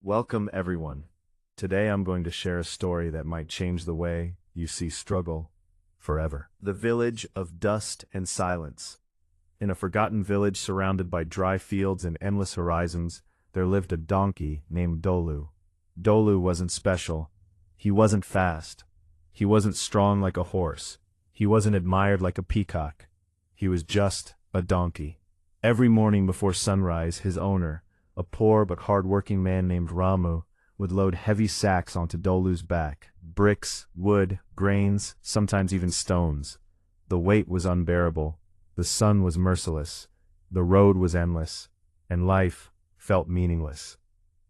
Welcome, everyone. Today I'm going to share a story that might change the way you see struggle forever. The village of dust and silence. In a forgotten village surrounded by dry fields and endless horizons, there lived a donkey named Dolu. Dolu wasn't special. He wasn't fast. He wasn't strong like a horse. He wasn't admired like a peacock. He was just a donkey. Every morning before sunrise, his owner, a poor but hard-working man named Ramu, would load heavy sacks onto Dolu's back. Bricks, wood, grains, sometimes even stones. The weight was unbearable. The sun was merciless. The road was endless. And life felt meaningless.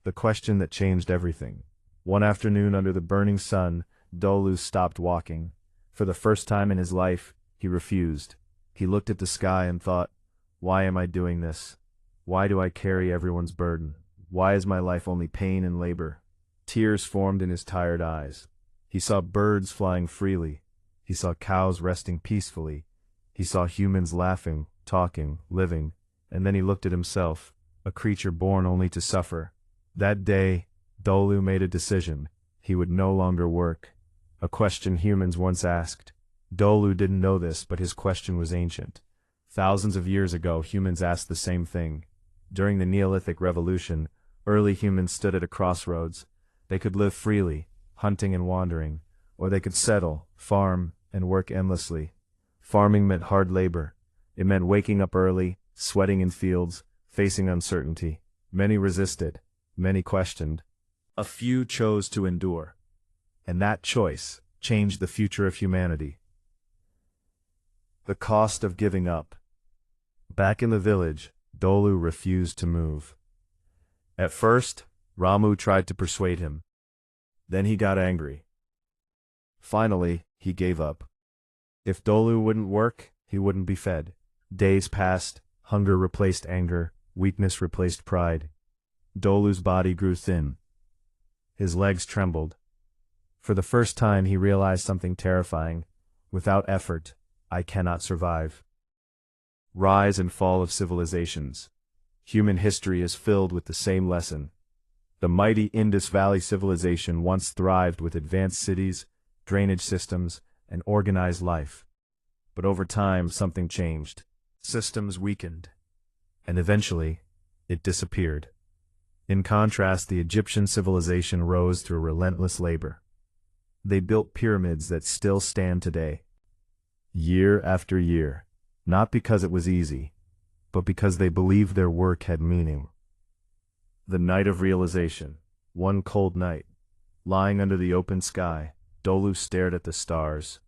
The question that changed everything. One afternoon under the burning sun, Dolu stopped walking. For the first time in his life, he refused. He looked at the sky and thought, "Why am I doing this? Why do I carry everyone's burden? Why is my life only pain and labor?" Tears formed in his tired eyes. He saw birds flying freely. He saw cows resting peacefully. He saw humans laughing, talking, living. And then he looked at himself, a creature born only to suffer. That day, Dolu made a decision. He would no longer work. A question humans once asked. Dolu didn't know this, but his question was ancient. Thousands of years ago, humans asked the same thing. During the Neolithic Revolution, early humans stood at a crossroads. They could live freely, hunting and wandering, or they could settle, farm, and work endlessly. Farming meant hard labor. It meant waking up early, sweating in fields, facing uncertainty. Many resisted, many questioned. A few chose to endure. And that choice changed the future of humanity. The cost of giving up. Back in the village, Dolu refused to move. At first, Ramu tried to persuade him. Then he got angry. Finally, he gave up. If Dolu wouldn't work, he wouldn't be fed. Days passed, hunger replaced anger, weakness replaced pride. Dolu's body grew thin. His legs trembled. For the first time he realized something terrifying. Without effort, I cannot survive. Rise and fall of civilizations. Human history is filled with the same lesson. The mighty Indus Valley civilization once thrived with advanced cities, drainage systems, and organized life. But over time, something changed. Systems weakened. And eventually, it disappeared. In contrast, the Egyptian civilization rose through relentless labor. They built pyramids that still stand today. Year after year. Not because it was easy, but because they believed their work had meaning. The night of realization. One cold night. Lying under the open sky, Dolu stared at the stars.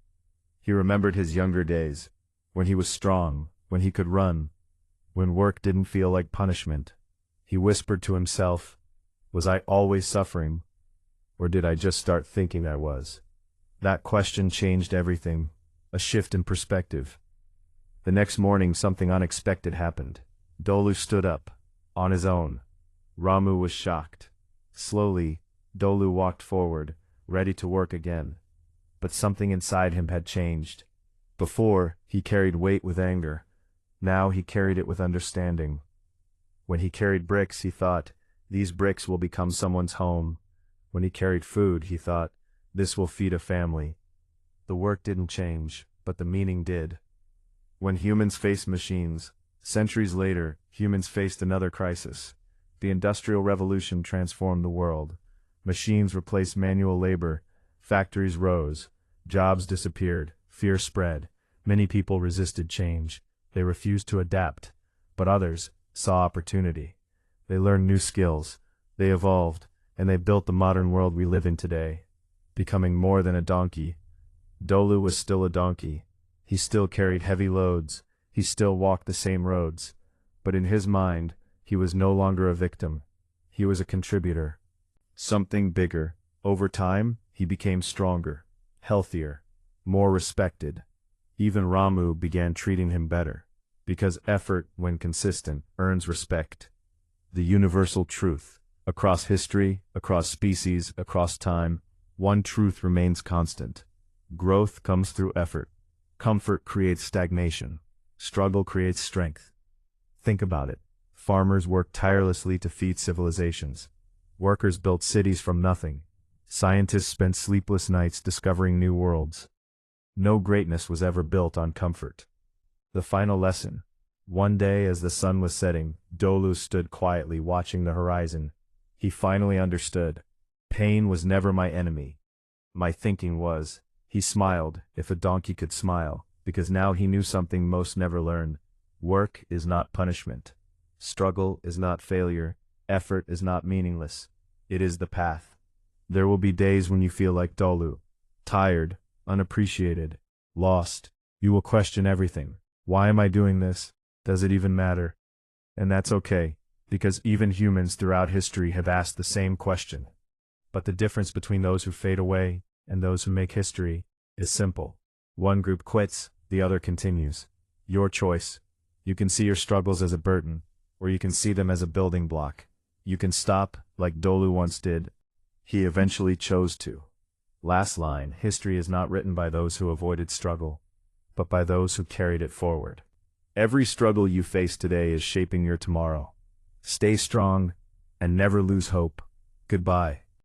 He remembered his younger days, when he was strong, when he could run, when work didn't feel like punishment. He whispered to himself, "Was I always suffering? Or did I just start thinking I was?" That question changed everything, a shift in perspective. The next morning, something unexpected happened. Dolu stood up, on his own. Ramu was shocked. Slowly, Dolu walked forward, ready to work again. But something inside him had changed. Before, he carried weight with anger. Now he carried it with understanding. When he carried bricks, he thought, "These bricks will become someone's home." When he carried food, he thought, "This will feed a family." The work didn't change, but the meaning did. When humans faced machines, centuries later, humans faced another crisis. The Industrial Revolution transformed the world. Machines replaced manual labor, factories rose, jobs disappeared, fear spread. Many people resisted change. They refused to adapt, but others saw opportunity. They learned new skills, they evolved, and they built the modern world we live in today. Becoming more than a donkey. Dolu was still a donkey. He still carried heavy loads. He still walked the same roads. But in his mind, he was no longer a victim. He was a contributor. Something bigger. Over time, he became stronger, healthier, more respected. Even Ramu began treating him better. Because effort, when consistent, earns respect. The universal truth. Across history, across species, across time, one truth remains constant. Growth comes through effort. Comfort creates stagnation. Struggle creates strength. Think about it. Farmers work tirelessly to feed civilizations. Workers built cities from nothing. Scientists spent sleepless nights discovering new worlds. No greatness was ever built on comfort. The final lesson. One day as the sun was setting, Dolu stood quietly watching the horizon. He finally understood. Pain was never my enemy. My thinking was. He smiled, if a donkey could smile, because now he knew something most never learned. Work is not punishment. Struggle is not failure. Effort is not meaningless. It is the path. There will be days when you feel like Dolu. Tired, unappreciated, lost. You will question everything. Why am I doing this? Does it even matter? And that's okay, because even humans throughout history have asked the same question. But the difference between those who fade away and those who make history is simple. One group quits, the other continues. Your choice. You can see your struggles as a burden, or you can see them as a building block. You can stop, like Dolu once did. He eventually chose to. Last line, history is not written by those who avoided struggle, but by those who carried it forward. Every struggle you face today is shaping your tomorrow. Stay strong, and never lose hope. Goodbye.